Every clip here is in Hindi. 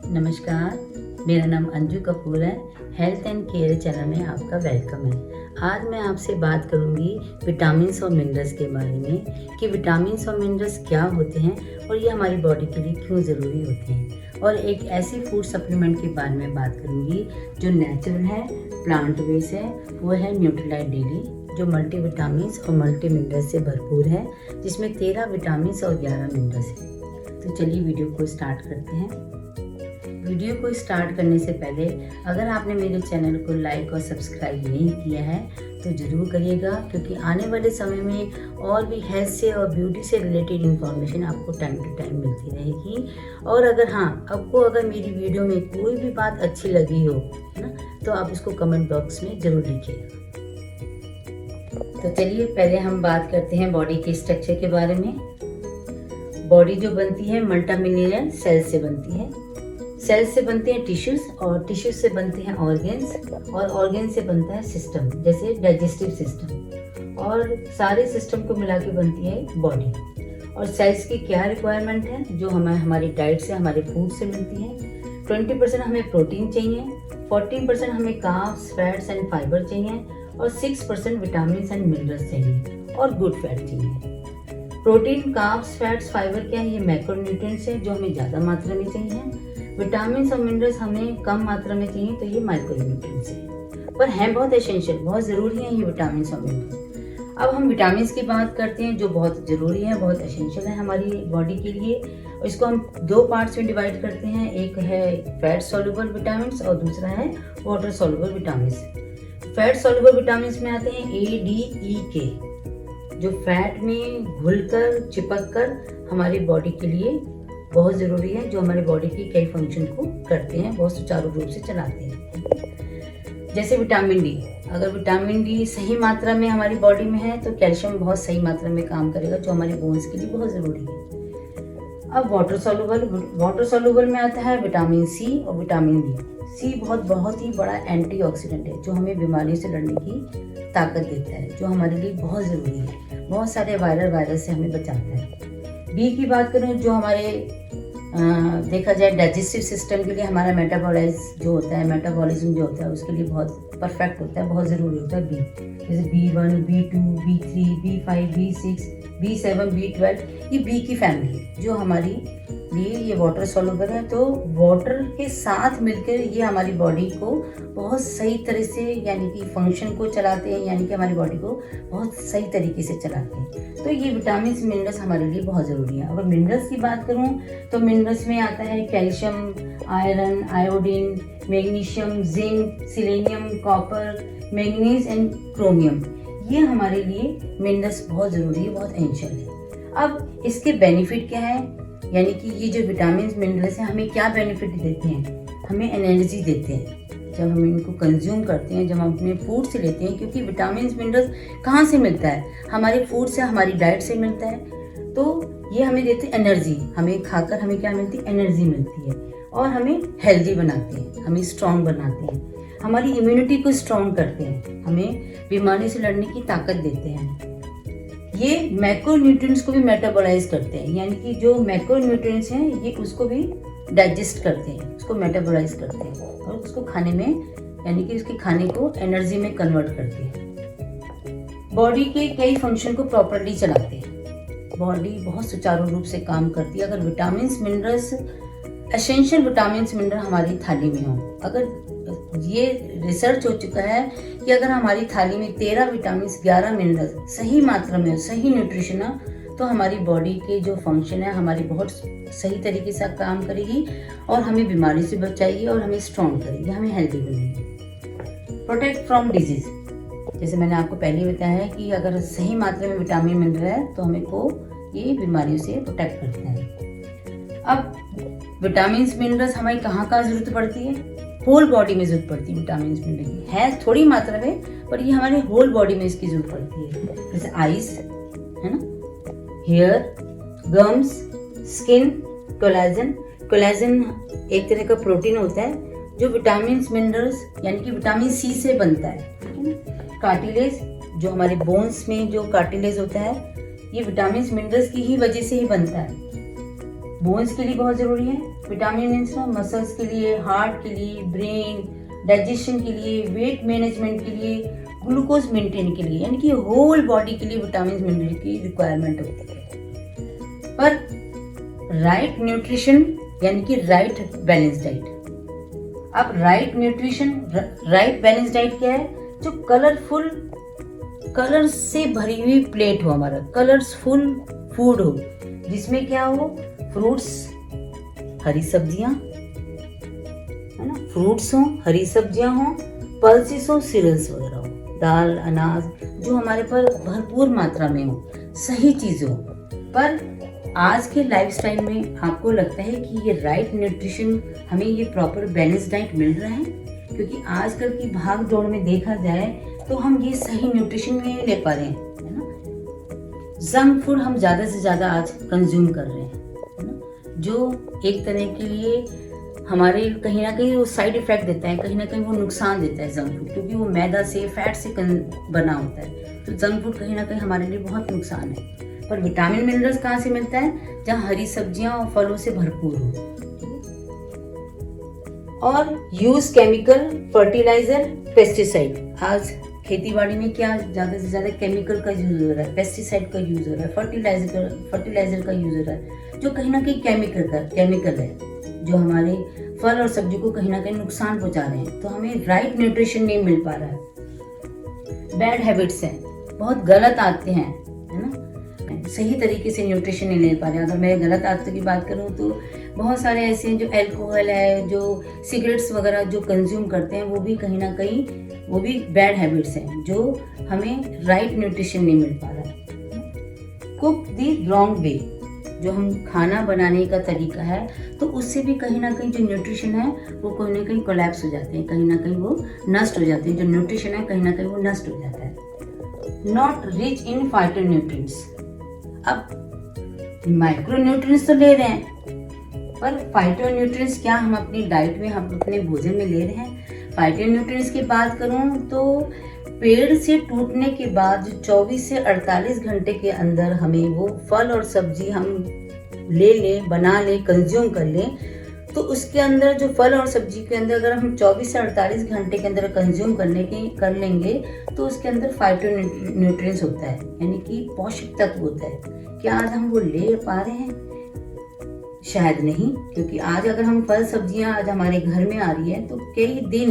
नमस्कार, मेरा नाम अंजू कपूर है। हेल्थ एंड केयर चैनल में आपका वेलकम है। आज मैं आपसे बात करूंगी विटामिन्स और मिनरल्स के बारे में कि विटामिन्स और मिनरल्स क्या होते हैं और ये हमारी बॉडी के लिए क्यों ज़रूरी होते हैं। और एक ऐसी फूड सप्लीमेंट के बारे में बात करूंगी जो नेचुरल है, प्लांट बेस्ड है, वो है न्यूट्रीलाइट डेली, जो मल्टी विटामिन्स और मल्टी मिनरल्स से भरपूर है, जिसमें 13 विटामिन्स और 11 मिनरल्स हैं। तो चलिए वीडियो को स्टार्ट करते हैं। वीडियो को स्टार्ट करने से पहले अगर आपने मेरे चैनल को लाइक और सब्सक्राइब नहीं किया है तो ज़रूर करिएगा, क्योंकि आने वाले समय में और भी हेल्थ से और ब्यूटी से रिलेटेड इन्फॉर्मेशन आपको टाइम टू टाइम मिलती रहेगी। और अगर आपको अगर मेरी वीडियो में कोई भी बात अच्छी लगी हो ना, तो आप उसको कमेंट बॉक्स में ज़रूर लिखिएगा। तो चलिए पहले हम बात करते हैं बॉडी के स्ट्रक्चर के बारे में। बॉडी जो बनती है मल्टीमिलियन सेल्स से बनती है। सेल्स से बनते हैं टिश्यूज, और टिश्यूज से बनते हैं ऑर्गन्स, और ऑर्गन से बनता है सिस्टम, जैसे डाइजेस्टिव सिस्टम, और सारे सिस्टम को मिला के बनती है बॉडी। और सेल्स की क्या रिक्वायरमेंट है, जो हमें हमारी डाइट से, हमारे फूड से मिलती है। 20% हमें प्रोटीन चाहिए, 14% हमें कार्ब्स, फैट्स एंड फाइबर चाहिए, और 6% विटामिन एंड मिनरल्स चाहिए, और गुड फैट चाहिए। प्रोटीन, कार्ब्स, फैट्स, फाइबर क्या है, ये मैक्रोन्यूट्रिएंट्स हैं जो हमें ज़्यादा मात्रा में चाहिए। विटामिन और मिनरल्स हमें कम मात्रा में चाहिए, तो ये माइक्रोन्यूट्रिएंट्स हैं, पर हैं बहुत एसेंशियल, बहुत ज़रूरी हैं ये विटामिन और मिनरल्स। अब हम विटामिन की बात करते हैं, जो बहुत ज़रूरी है, बहुत एसेंशियल है हमारी बॉडी के लिए। इसको हम 2 पार्ट्स में डिवाइड करते हैं, एक है फैट सॉल्युबल विटामिन और दूसरा है water soluble vitamin. Fat soluble vitamin में आते हैं A, D, E, K, जो फैट में घुलकर चिपक कर हमारी बॉडी के लिए बहुत ज़रूरी है, जो हमारी बॉडी की कई फंक्शन को करते हैं, बहुत सुचारू रूप से चलाते हैं। जैसे विटामिन डी, अगर विटामिन डी सही मात्रा में हमारी बॉडी में है तो कैल्शियम बहुत सही मात्रा में काम करेगा, जो हमारे बोन्स के लिए बहुत ज़रूरी है। अब वाटर सॉल्युबल में आता है विटामिन सी और विटामिन बी। सी बहुत ही बड़ा एंटीऑक्सीडेंट है, जो हमें बीमारियों से लड़ने की ताकत देता है, जो हमारे लिए बहुत ज़रूरी है, बहुत सारे वायरस से हमें बचाता है। बी की बात करूँ, जो हमारे देखा जाए डाइजेस्टिव सिस्टम के लिए, हमारा मेटाबॉलिज्म जो होता है उसके लिए बहुत परफेक्ट होता है, बहुत ज़रूरी होता है बी। जैसे B1, B2, B3, B5, B6, B7, B12, ये बी की फैमिली है, जो हमारी लिए ये वाटर सॉल्युबल है। तो वाटर के साथ मिलकर ये हमारी बॉडी को बहुत सही तरह से, यानी कि फंक्शन को चलाते हैं, यानी कि हमारी बॉडी को बहुत सही तरीके से चलाते हैं। तो ये विटामिन मिनरल्स हमारे लिए बहुत ज़रूरी है। अगर मिनरल्स की बात करूँ तो मिनरल्स में आता है calcium, iron, iodine, magnesium, zinc, selenium, copper, manganese and chromium. ये हमारे लिए मिनरल्स बहुत ज़रूरी है, बहुत एसेंशियल है। अब इसके बेनिफिट क्या है, यानी कि ये जो विटामिन मिनरल्स हैं हमें क्या बेनिफिट देते हैं, हमें एनर्जी देते हैं जब हम इनको कंज्यूम करते हैं, जब हम अपने फूड से लेते हैं। क्योंकि विटामिन मिनरल्स कहाँ से मिलता है, हमारे फूड से, हमारी डाइट से मिलता है। तो ये हमें देते हैं एनर्जी, हमें खाकर हमें क्या मिलती है, एनर्जी मिलती है, और हमें हेल्दी बनाते हैं, हमें स्ट्रॉन्ग बनाते हैं, हमारी इम्यूनिटी को स्ट्रॉन्ग करते हैं, हमें बीमारी से लड़ने की ताकत देते हैं। ये मैक्रोन्यूट्रिएंट्स को भी मेटाबॉलाइज करते हैं, यानी कि जो मैक्रोन्यूट्रिएंट्स हैं ये उसको भी डाइजेस्ट करते हैं, उसको मेटाबॉलाइज करते हैं, और उसको खाने में, यानी कि उसके खाने को एनर्जी में कन्वर्ट करते हैं। बॉडी के कई फंक्शन को प्रॉपर्ली चलाते हैं, बॉडी बहुत सुचारू रूप से काम करती है अगर vitamin minerals, essential vitamin mineral हमारी थाली में हो। अगर ये रिसर्च हो चुका है कि अगर हमारी थाली में 13 विटामिन, 11 मिनरल सही मात्रा में हो, सही न्यूट्रिशन हो, तो हमारी बॉडी के जो फंक्शन है हमारी बहुत सही तरीके से काम करेगी, और हमें बीमारी से बचाएगी, और हमें स्ट्रॉन्ग करेगी, हमें हेल्दी बनाएगी। प्रोटेक्ट फ्रॉम डिजीज, जैसे मैंने आपको पहले ही बताया है कि अगर सही मात्रा में विटामिन मिनरल है तो हमें को ये बीमारियों से प्रोटेक्ट करता है। अब विटामिन मिनरल्स हमारी कहाँ जरूरत पड़ती है, होल बॉडी में जरूरत पड़ती है। विटामिन मिनरल की है थोड़ी मात्रा में, पर ये हमारे होल बॉडी में इसकी जरूरत पड़ती है। जैसे आइस है ना, hair, gums, skin, collagen. Collagen एक तरह का प्रोटीन होता है जो विटामिन मिनरल्स यानी कि विटामिन सी से बनता है। कार्टिलेज, जो हमारे बोन्स में जो कार्टिलेज होता है, ये विटामिन मिनरल्स की ही वजह से ही बनता है। बोन्स के लिए बहुत जरूरी है विटामिन मिनरल्स, मसल्स के लिए, हार्ट के लिए, ब्रेन, डाइजेशन के लिए, वेट मैनेजमेंट के लिए, ग्लूकोज मेंटेन के लिए, यानी कि होल बॉडी के लिए विटामिन मिनरल की रिक्वायरमेंट होती है। पर राइट न्यूट्रिशन यानी कि राइट बैलेंस डाइट। अब right nutrition, right balance diet क्या है? जो कलरफुल, कलर्स से भरी हुई प्लेट हो, हमारा कलरफुल फूड हो, जिसमें क्या हो? फ्रूट्स, हरी सब्जियां, है ना, फ्रूट्स हो, हरी सब्जियां हो, पल्सेस हो, सीरियल्स वगैरह हो, दाल, अनाज, जो हमारे पर भरपूर मात्रा में हो, सही चीज हो। पर आज के लाइफस्टाइल में आपको लगता है कि ये राइट न्यूट्रिशन, हमें ये प्रॉपर बैलेंस डाइट मिल रहा है? क्योंकि आजकल की भाग दौड़ में देखा जाए तो हम ये सही न्यूट्रिशन नहीं ले पा रहे हैं, है ना। जंक फूड हम ज़्यादा से ज़्यादा आज कंज्यूम कर रहे हैं, है ना, जो एक तरह के लिए हमारे कहीं ना कहीं वो साइड इफेक्ट देता है, कहीं ना कहीं वो नुकसान देता है जंक फूड, क्योंकि वो मैदा से, फैट से बना होता है। तो जंक फूड कहीं ना कहीं हमारे लिए बहुत नुकसान है। पर विटामिन मिनरल्स कहाँ से मिलता है? जहाँ हरी सब्जियां और फलों से भरपूर हो। और यूज केमिकल, फर्टिलाइजर, पेस्टिसाइड। आज खेतीबाड़ी में क्या ज़्यादा से ज़्यादा केमिकल का यूज हो रहा है, पेस्टिसाइड का यूज हो रहा है, फर्टिलाइजर का यूज हो रहा है, जो कहीं ना कहीं केमिकल है, जो हमारे फल और सब्जी को कहीं ना कहीं नुकसान पहुंचा रहे हैं। तो हमें राइट न्यूट्रिशन नहीं मिल पा रहा है। बैड हैबिट्स हैं, बहुत गलत आदतें हैं, है ना, सही तरीके से न्यूट्रिशन नहीं ले पा रहे हैं। अगर मैं गलत आदतों की बात करूं तो बहुत सारे ऐसे हैं जो अल्कोहल है, जो सिगरेट्स वगैरह जो कंज्यूम करते हैं, वो भी कहीं ना कहीं वो भी बैड हैबिट्स हैं, जो हमें राइट न्यूट्रिशन नहीं मिल पा रहा है। कुक द रॉन्ग वे, जो हम खाना बनाने का तरीका है, तो उससे भी कहीं ना कहीं जो न्यूट्रिशन है वो कहीं ना कहीं कोलैप्स हो जाते हैं, कहीं ना कहीं वो नष्ट हो जाते हैं। जो न्यूट्रिशन है कहीं ना कहीं वो नष्ट हो जाता है। Not rich in phytonutrients. अब माइक्रोन्यूट्रिएंट्स तो ले रहे हैं, पर फाइटोन्यूट्रिएंट्स क्या हम अपनी डाइट में, हम अपने भोजन में ले रहे हैं? फाइटोन्यूट्रिएंट्स की बात करूं तो पेड़ से टूटने के बाद 24 से 48 घंटे के अंदर हमें वो फल और सब्जी हम ले लें, बना लें, कंज्यूम कर लें, तो उसके अंदर जो फल और सब्जी के अंदर अगर हम 24 से 48 घंटे के अंदर कंज्यूम कर लेंगे तो उसके अंदर फाइटोन्यूट्रिएंट्स होता है, यानी कि पोषक तत्व होता है। क्या आज हम वो ले पा रहे हैं? शायद नहीं, क्योंकि आज अगर हम फल सब्जियां आज हमारे घर में आ रही है तो कई दिन,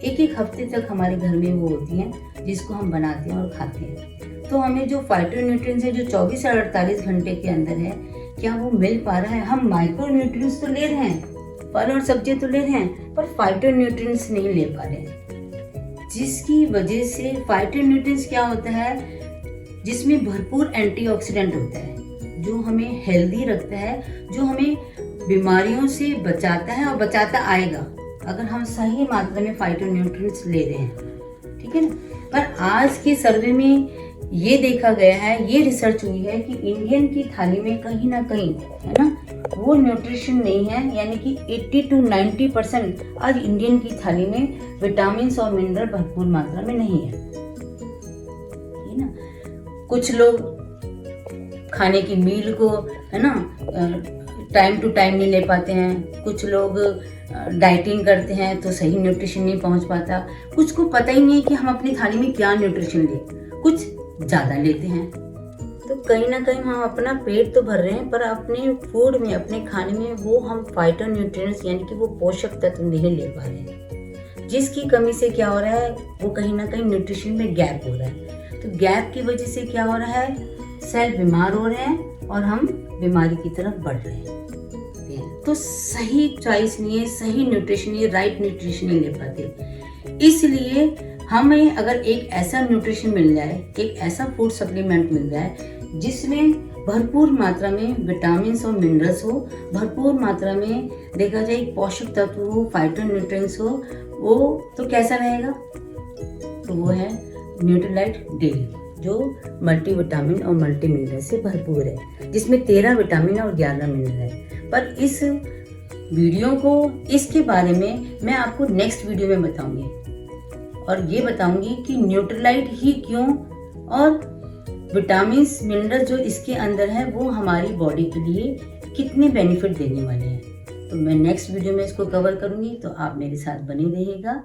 एक हफ्ते तक हमारे घर में वो होती हैं जिसको हम बनाते हैं और खाते हैं। तो हमें जो फाइटोन्यूट्रिएंट्स है जो 24 से 48 घंटे के अंदर है, क्या वो मिल पा रहा है? हम माइक्रोन्यूट्रिएंट्स तो ले रहे हैं, फल और सब्जियां तो ले रहे हैं, पर फाइटोन्यूट्रिएंट्स नहीं ले पा रहे हैं, जिसकी वजह से फाइटोन्यूट्रिएंट्स क्या होता है, जिसमें भरपूर एंटीऑक्सीडेंट होता है, जो हमें हेल्दी रखता है, जो हमें बीमारियों से बचाता है और बचाता आएगा अगर हम सही मात्रा में फाइटोन्यूट्रिएंट्स ले रहे हैं, ठीक है ना। पर आज के सर्वे में ये देखा गया है, ये रिसर्च हुई है कि इंडियन की थाली में कहीं ना कहीं, है ना, वो न्यूट्रिशन नहीं है, यानी कि 80 to 90% आज इंडियन की थाली में विटामिन और मिनरल भरपूर मात्रा में नहीं है, ना। कुछ लोग खाने की मील को, है ना, टाइम टू टाइम नहीं ले पाते हैं, कुछ लोग डाइटिंग करते हैं तो सही न्यूट्रिशन नहीं पहुंच पाता, कुछ को पता ही नहीं है कि हम अपनी थाली में क्या न्यूट्रिशन लें, कुछ ज़्यादा लेते हैं। तो कहीं ना कहीं हम अपना पेट तो भर रहे हैं, पर अपने फूड में, अपने खाने में वो हम फाइटोन्यूट्रिएंट्स यानी कि वो पोषक तत्व नहीं ले पा रहे हैं, जिसकी कमी से क्या हो रहा है, वो कहीं ना कहीं न्यूट्रिशन में गैप हो रहा है। तो गैप की वजह से क्या हो रहा है, सेल बीमार हो रहे हैं और हम बीमारी की तरफ बढ़ रहे हैं। तो सही चॉइस नहीं है, सही न्यूट्रिशन नहीं, राइट न्यूट्रिशन नहीं ले पाते। इसलिए हमें अगर एक ऐसा न्यूट्रिशन मिल जाए, एक ऐसा फूड सप्लीमेंट मिल जाए जिसमें भरपूर मात्रा में विटामिन और मिनरल्स हो, भरपूर मात्रा में देखा जाए पोषक तत्व हो, फाइटोन्यूट्रिएंट्स हो, वो तो कैसा रहेगा? तो वो है न्यूट्रीलाइट डेली, जो मल्टीविटामिन और मल्टी मिनरल से भरपूर है, जिसमें 13 विटामिन और 11 मिनरल है। पर इस वीडियो को, इसके बारे में मैं आपको नेक्स्ट वीडियो में बताऊंगी। और ये बताऊंगी कि न्यूट्रलाइट ही क्यों और विटामिन मिनरल जो इसके अंदर है वो हमारी बॉडी के लिए कितने बेनिफिट देने वाले हैं। तो मैं नेक्स्ट वीडियो में इसको कवर करूंगी, तो आप मेरे साथ बने रहिएगा।